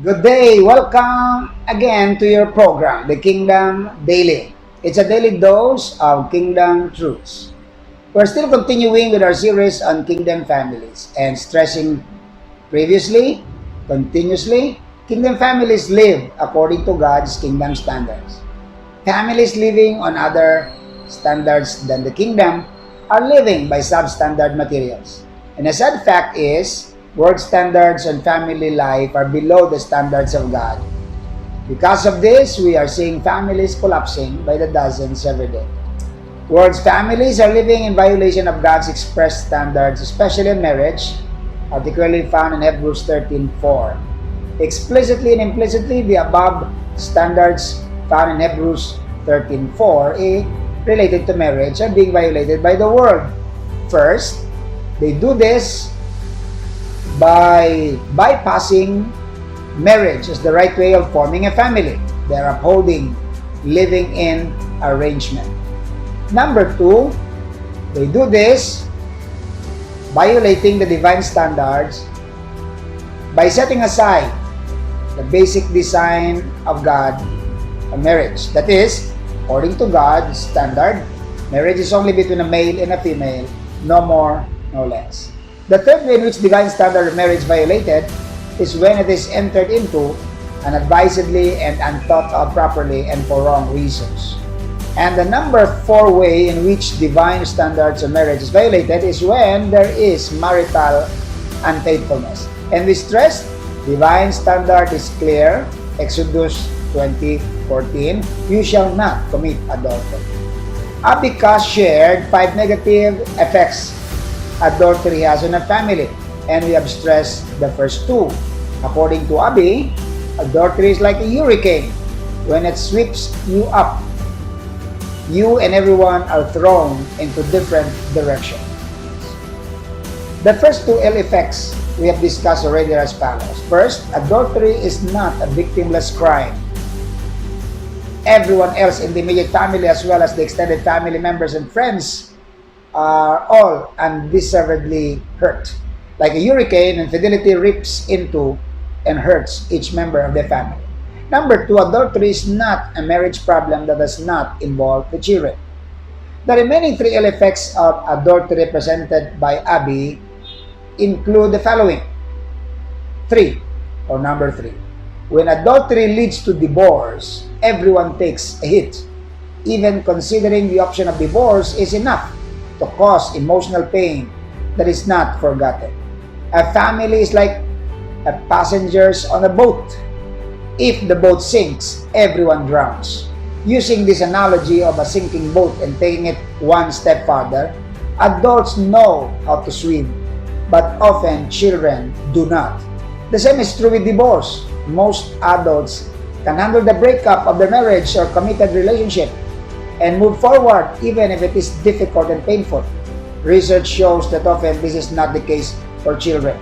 Good day. Welcome again to your program, The Kingdom Daily. It's a daily dose of kingdom truths. We're still continuing with our series on kingdom families and stressing previously, continuously, kingdom families live according to God's kingdom standards. Families living on other standards than the kingdom are living by substandard materials. And a sad fact is, world standards on family life are below the standards of God. Because of this, we are seeing families collapsing by the dozens every day. World's families are living in violation of God's expressed standards, especially in marriage, particularly found in Hebrews 13:4. Explicitly and implicitly, the above standards found in Hebrews 13:4 related to marriage are being violated by the world. First, they do this by bypassing marriage as the right way of forming a family. They are upholding living in arrangement. Number two, they do this violating the divine standards by setting aside the basic design of God on marriage. That is, according to God's standard, marriage is only between a male and a female, no more, no less. The third way in which divine standard of marriage violated is when it is entered into unadvisedly and unthought of properly and for wrong reasons. And the number four way in which divine standards of marriage is violated is when there is marital unfaithfulness. And we stress, divine standard is clear, Exodus 20:14, you shall not commit adultery. Abika shared 5 negative effects adultery has on a family, and we have stressed the first two. According to Abi, adultery is like a hurricane. When it sweeps you up, you and everyone are thrown into different directions. The first two ill effects we have discussed already as follows. First, adultery is not a victimless crime. Everyone else in the immediate family as well as the extended family members and friends are all undeservedly hurt. Like a hurricane, infidelity rips into and hurts each member of the family. Number two, adultery is not a marriage problem that does not involve the children. The remaining three ill effects of adultery presented by Abi include the following. Number three. When adultery leads to divorce, everyone takes a hit. Even considering the option of divorce is enough to cause emotional pain that is not forgotten. A family is like a passengers on a boat. If the boat sinks, everyone drowns. Using this analogy of a sinking boat and taking it one step further, adults know how to swim, but often children do not. The same is true with divorce. Most adults can handle the breakup of their marriage or committed relationship and move forward even if it is difficult and painful. Research shows that often this is not the case for children.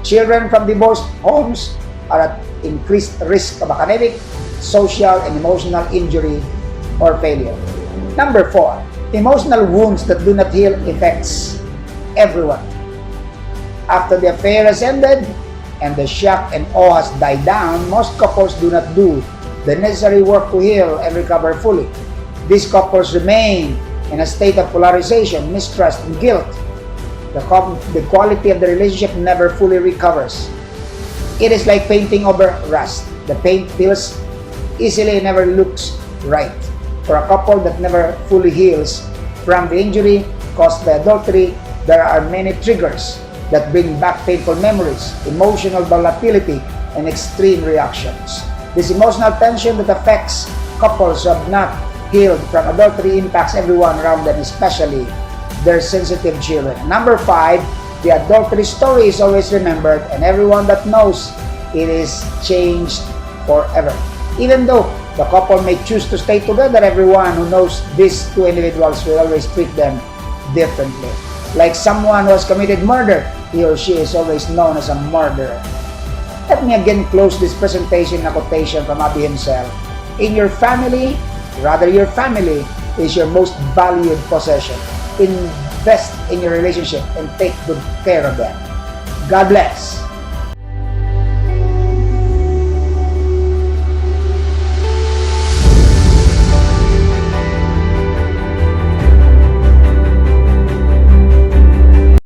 Children from divorced homes are at increased risk of academic, social, and emotional injury or failure. Number four, emotional wounds that do not heal affects everyone. After the affair has ended and the shock and awe has died down, most couples do not do the necessary work to heal and recover fully. These couples remain in a state of polarization, mistrust, and guilt. The quality of the relationship never fully recovers. It is like painting over rust. The paint peels easily and never looks right. For a couple that never fully heals from the injury caused by adultery, there are many triggers that bring back painful memories, emotional volatility, and extreme reactions. This emotional tension that affects couples who have not healed from adultery impacts everyone around them, especially their sensitive children. Number five, the adultery story is always remembered and everyone that knows it is changed forever. Even though the couple may choose to stay together, everyone who knows these two individuals will always treat them differently. Like someone who has committed murder, he or she is always known as a murderer. Let me again close this presentation in a quotation from Abi himself. In your family, your family is your most valued possession. Invest in your relationship and take good care of them. God bless.